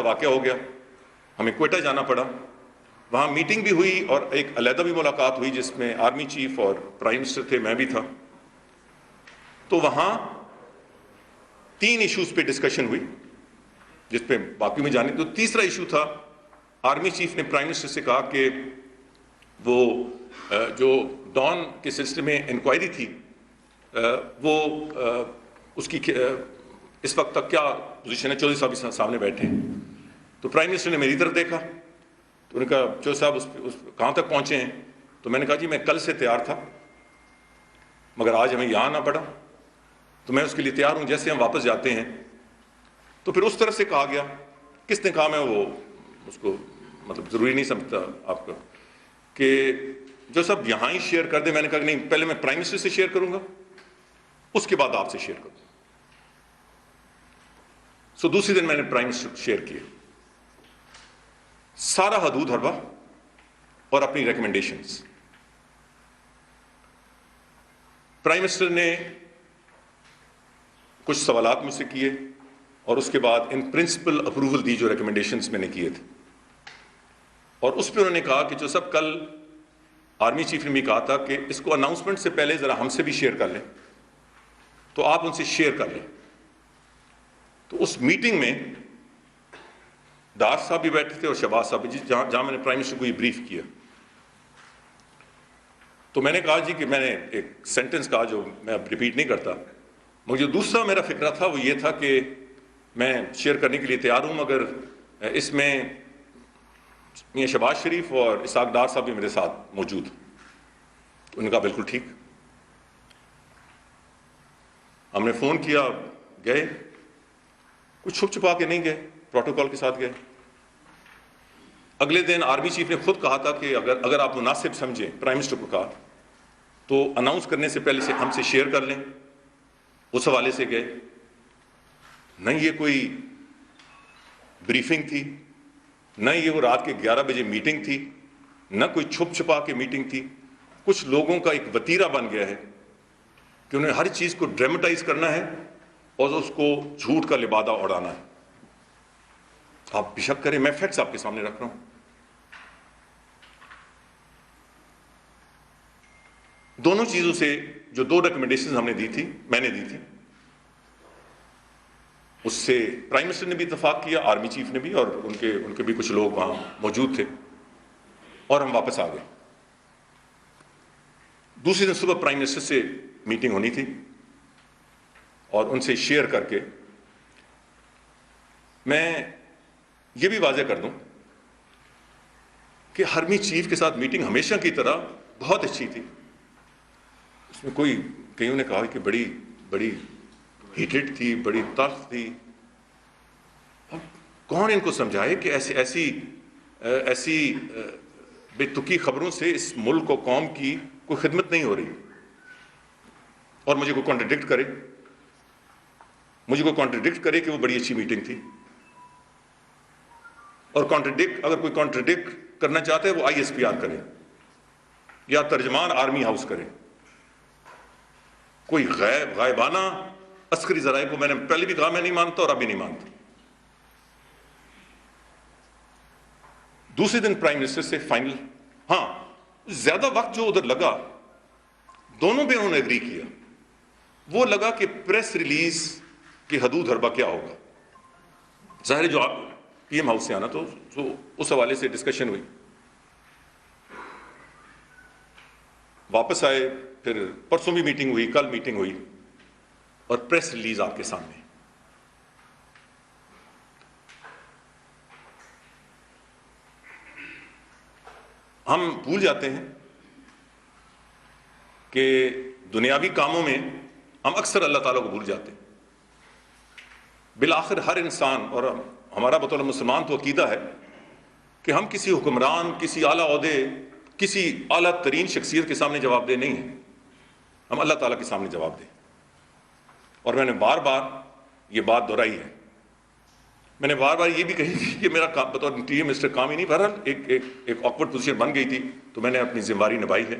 واقعہ ہو گیا, ہمیں کوئٹہ جانا پڑا. وہاں میٹنگ بھی ہوئی اور ایک علیحدہ بھی ملاقات ہوئی جس میں آرمی چیف اور پرائم منسٹر تھے, میں بھی تھا. تو وہاں 3 ایشوز پہ ڈسکشن ہوئی جس پہ باقی میں جانے. تو تیسرا ایشو تھا, آرمی چیف نے پرائم منسٹر سے کہا کہ وہ جو ڈان کے سلسلے میں انکوائری تھی وہ اس کی اس وقت تک کیا پوزیشن ہے. چودھری صاحب سامنے بیٹھے ہیں. تو پرائم منسٹر نے میری طرف دیکھا تو انہوں نے کہا چودھری صاحب اس کہاں تک پہنچے ہیں. تو میں نے کہا جی میں کل سے تیار تھا مگر آج ہمیں یہاں آنا پڑا, تو میں اس کے لیے تیار ہوں جیسے ہم واپس جاتے ہیں. تو پھر اس طرف سے کہا گیا, کس نے کہا, میں وہ اس کو مطلب ضروری نہیں سمجھتا آپ کا, کہ جو سب یہاں ہی شیئر کر دیں. میں نے کہا کہ نہیں, پہلے میں پرائم منسٹر سے شیئر کروں گا, اس کے بعد آپ سے شیئر کروں گا. سو دوسری دن میں نے پرائم منسٹر شیئر کیا سارا حدود حربہ اور اپنی ریکمنڈیشنز. پرائم منسٹر نے کچھ سوالات مجھ سے کیے اور اس کے بعد ان پرنسپل اپروول دی جو ریکمنڈیشنز میں نے کیے تھے. اور اس پہ انہوں نے کہا کہ جو سب کل آرمی چیف نے بھی کہا تھا کہ اس کو اناؤنسمنٹ سے پہلے ذرا ہم سے بھی شیئر کر لیں, تو آپ ان سے شیئر کر لیں. تو اس میٹنگ میں ڈار صاحب بھی بیٹھے تھے اور شہباز صاحب بھی, جہاں میں نے پرائم منسٹر کو یہ بریف کیا. تو میں نے کہا جی کہ میں نے ایک سینٹنس کہا جو میں اب ریپیٹ نہیں کرتا, مجھے دوسرا میرا فکرہ تھا وہ یہ تھا کہ میں شیئر کرنے کے لیے تیار ہوں مگر اس میں میاں شہباز شریف اور اسحاق ڈار صاحب بھی میرے ساتھ موجود. انہوں نے کہا بالکل ٹھیک. ہم نے فون کیا, گئے, کچھ چھپ چھپا کے نہیں گئے, پروٹوکول کے ساتھ گئے. اگلے دن آرمی چیف نے خود کہا تھا کہ اگر آپ مناسب سمجھیں, پرائم منسٹر کو کہا, تو اناؤنس کرنے سے پہلے سے ہم سے شیئر کر لیں. اس حوالے سے گئے. نہ یہ کوئی بریفنگ تھی, نہ یہ وہ رات کے 11 بجے میٹنگ تھی, نہ کوئی چھپ چھپا کے میٹنگ تھی. کچھ لوگوں کا ایک وتیرہ بن گیا ہے کہ انہیں ہر چیز کو ڈرامٹائز کرنا ہے اور اس کو جھوٹ کا لبادہ اڑانا ہے. آپ بے شک کریں, میں فیکٹس آپ کے سامنے رکھ رہا ہوں. دونوں چیزوں سے جو 2 ریکمنڈیشنز ہم نے دی تھی, میں نے دی تھی, اس سے پرائم منسٹر نے بھی اتفاق کیا, آرمی چیف نے بھی, اور ان کے بھی کچھ لوگ وہاں موجود تھے, اور ہم واپس آ گئے. دوسری دن صبح پرائم منسٹر سے میٹنگ ہونی تھی اور ان سے شیئر کر کے میں یہ بھی واضح کر دوں کہ آرمی چیف کے ساتھ میٹنگ ہمیشہ کی طرح بہت اچھی تھی. اس میں کوئی, کئیوں نے کہا کہ بڑی ہیٹڈ تھی, بڑی تلخ تھی. اب کون ان کو سمجھائے کہ ایسی بے تکی خبروں سے اس ملک و قوم کی کوئی خدمت نہیں ہو رہی, اور مجھے کوئی کانٹرڈکٹ کرے کہ وہ بڑی اچھی میٹنگ تھی. اور اگر کوئی کانٹرڈکٹ کرنا چاہتا ہے وہ ISPR کرے یا ترجمان آرمی ہاؤس کرے. کوئی غائبانہ عسکری ذرائع کو, میں نے پہلے بھی کہا میں نہیں مانتا اور ابھی نہیں مانتا. دوسرے دن پرائم منسٹر سے فائنل, ہاں زیادہ وقت جو ادھر لگا دونوں پہ انہوں نے اگری کیا, وہ لگا کہ پریس ریلیز کی حدود حربہ کیا ہوگا. ظاہر جو PM ہاؤس سے آنا تو اس حوالے سے ڈسکشن ہوئی. واپس آئے, پھر پرسوں بھی میٹنگ ہوئی, کل میٹنگ ہوئی, اور پریس ریلیز آپ کے سامنے. ہم بھول جاتے ہیں کہ دنیاوی کاموں میں ہم اکثر اللہ تعالیٰ کو بھول جاتے ہیں. بالآخر ہر انسان, اور ہمارا بطور مسلمان تو عقیدہ ہے کہ ہم کسی حکمران, کسی اعلیٰ عہدے, کسی اعلیٰ ترین شخصیت کے سامنے جواب دہ نہیں ہیں, ہم اللہ تعالیٰ کے سامنے جواب دیں. اور میں نے بار بار یہ بات دہرائی ہے, میں نے بار بار یہ بھی کہی کہ میرا بطور TM منسٹر کام ہی نہیں. بہرحال ایک آکورڈ پوزیشن بن گئی تھی تو میں نے اپنی ذمہ داری نبھائی ہے.